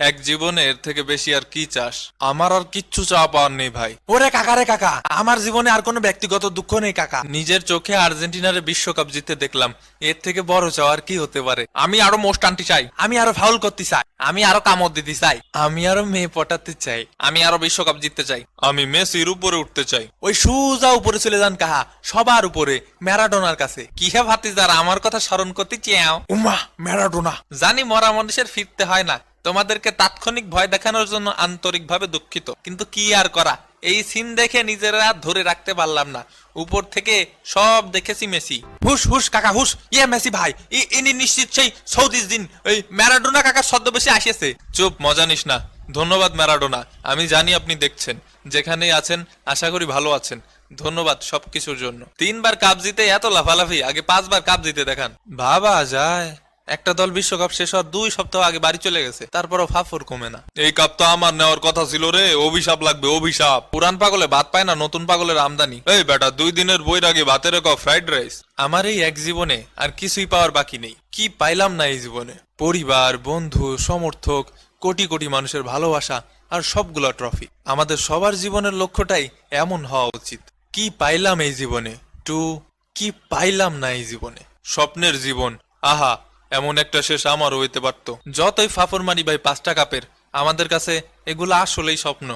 এক জীবনে এর থেকে বেশি আর কি চাস? আমার আর কিচ্ছু চাওয়া পাওয়ার নেই ভাই। ওরে কাকা রে কাকা, আমার জীবনে আর কোনো ব্যক্তিগত দুঃখ নেই কাকা। নিজের চোখে আর্জেন্টিনারে বিশ্বকাপ জিততে দেখলাম, এর থেকে বড় চাওয়ার কি হতে পারে? আমি আরো মোস্ট আনতে চাই, আমি আরো ফাউল করতে চাই, আমি আরো কামড় দিতে চাই, আমি আরো মেয়ে পটাতে চাই, আমি আরো বিশ্বকাপ জিততে চাই, আমি মেসির উপরে উঠতে চাই। ওই সুজা উপরে চলে যান কাহা, সবার উপরে, ম্যারাডোনার কাছে। কি হে ভাতিজার, আমার কথা স্মরণ করতে চাও? উমা ম্যারাডোনা। জানি মরা মানুষের ফিরতে হয় না, তোমাদেরকে তাৎক্ষণিক ভয় দেখানোর জন্য আন্তরিকভাবে দুঃখিত, কিন্তু কি আর করা, এই সিন দেখে নিজেরা ধরে রাখতে পারলাম না। উপর থেকে সব দেখেছি মেসি। হুস হুস কাকা হুস, ইয়ে মেসি ভাই, ইনি নিশ্চিত সেই সৌদিস দিন ওই ম্যারাডোনা কাকা ছদ্মবেশে আসিয়েছে। চুপ, মজা নিস না। ধন্যবাদ ম্যারাডোনা, আমি জানি আপনি দেখছেন, যেখানেই আছেন আশা করি ভালো আছেন। ধন্যবাদ সবকিছুর জন্য। 3বার কাপ জিতে এত লাফালাফি, আগে 5বার কাপ জিতে দেখান। ভাবা যায় একটা দল বিশ্বকাপ শেষ হওয়ার 2 সপ্তাহ আগে বাড়ি চলে গেছে, তারপরও ফাফর কমে না। এই কাপ তো আমার নেওয়ার কথা ছিল রে, অভিশাপ লাগবে অভিশাপ। পুরান পাগলে ভাত পায় না, নতুন পাগলের আমদানি। এই বেটা, 2 দিনের বইয়ের আগে ভাতের এক ফ্রাইড রাইস। আমার এই এক জীবনে আর কিছুই পাওয়ার বাকি নেই। কি পাইলাম না এই জীবনে? পরিবার, বন্ধু, সমর্থক, কোটি কোটি মানুষের ভালোবাসা, আর সবগুলা ট্রফি। আমাদের সবার জীবনের লক্ষ্যটাই এমন হওয়া উচিত। কি পাইলাম এই জীবনে? কি পাইলাম না এই জীবনে? স্বপ্নের জীবন, আহা, এমন একটা শেষ আমারও হইতে পারত। যতই ফাফর মারি ভাই 5টা কাপের, আমাদের কাছে এগুলো আসলেই স্বপ্ন।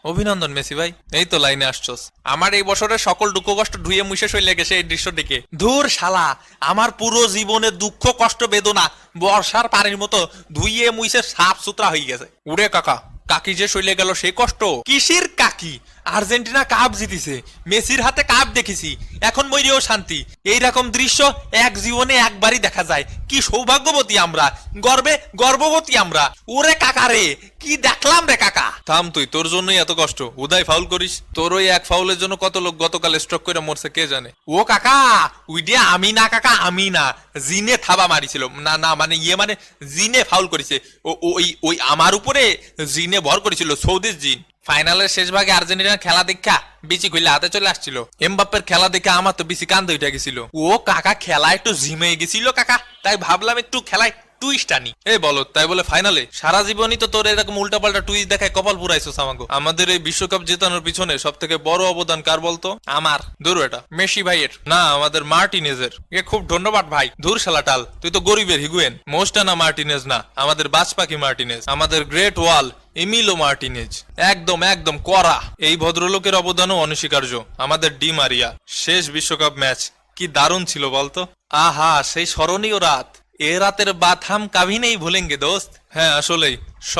অভিনন্দন মেসি ভাই, এই তো লাইনে আসছস। আমার এই বছরের সকল দুঃখ কষ্ট ধুয়ে মুছে শৈলে গেছে এই দৃশ্য দেখে। ধুর শালা, আমার পুরো জীবনের দুঃখ কষ্ট বেদনা বর্ষার পানির মতো ধুইয়ে মুইছে সাফ সুতরা হয়ে গেছে। উড়ে কাকা, কাকি যে শৈলে গেল সেই কষ্ট। কিসের কাকি? আর্জেন্টিনা কাপ জিতিছে, মেসির হাতে কাপ দেখেছি, এখন মইরেও শান্তি। এইরকম দৃশ্য এক জীবনে একবারই দেখা যায়। কি সৌভাগ্যবতী আমরা, গর্ভবতী আমরা। ওরে কাকা রে, কি দেখলাম রে কাকা। থাম তুই, তোর জন্যই এত কষ্ট। উদয় ফাউল করিস, তোর ওই এক ফাউলের জন্য কত লোক গতকাল স্ট্রোক করে মরছে কে জানে। ও কাকা, উইডে আমি না কাকা, আমি না, জিনে থাবা মারিছিল। না না মানে মানে জিনে ফাউল করেছে। ওই আমার উপরে জিনে ভর করেছিল, সৌদিস জিন। ফাইনালের শেষ ভাগে আর্জেন্টিনার খেলা দেখা বিচি খুললে হাতে চলে আসছিল। এমবাপ্পের খেলা দেখে আমার তো বেশি কান্দে উঠে গেছিল। ও কাকা, খেলা একটু ঝিমে গেছিল কাকা, তাই ভাবলাম একটু খেলায় টুইস্ট আনি। এই বলো, তাই বলে ফাইনালে? সারা জীবনই তো তোর এরকম উল্টাপাল্টা টুইস্ট দেখায় কপাল পুরাইছো আমাকে। আমাদের এই বিশ্বকাপ জেতানোর পিছনে সব থেকে বড় অবদান কার বলতো? আমার। দূর এটা মেসি ভাইয়ের না, আমাদের মার্টিনেজের। এ খুব ধন্যবাদ ভাই। দূর শালা টাল, তুই তো গরিবের হিগুয়েন। মোস্টানা মার্টিনেজ না, আমাদের বাজপাখি মার্টিনেজ, আমাদের গ্রেট ওয়াল এমিলো মার্টিনেজ। একদম একদম করা। এই ভদ্রলোকের অবদানও অনস্বীকার্য। আমাদের ডি মারিয়া। শেষ বিশ্বকাপ ম্যাচ কি দারুণ ছিল বলতো? আহা, সেই স্মরণীয় রাত। এ রাতের বাত হাম কাভি নেই ভুলেঙ্গে দোস্ত। হ্যাঁ আসলেই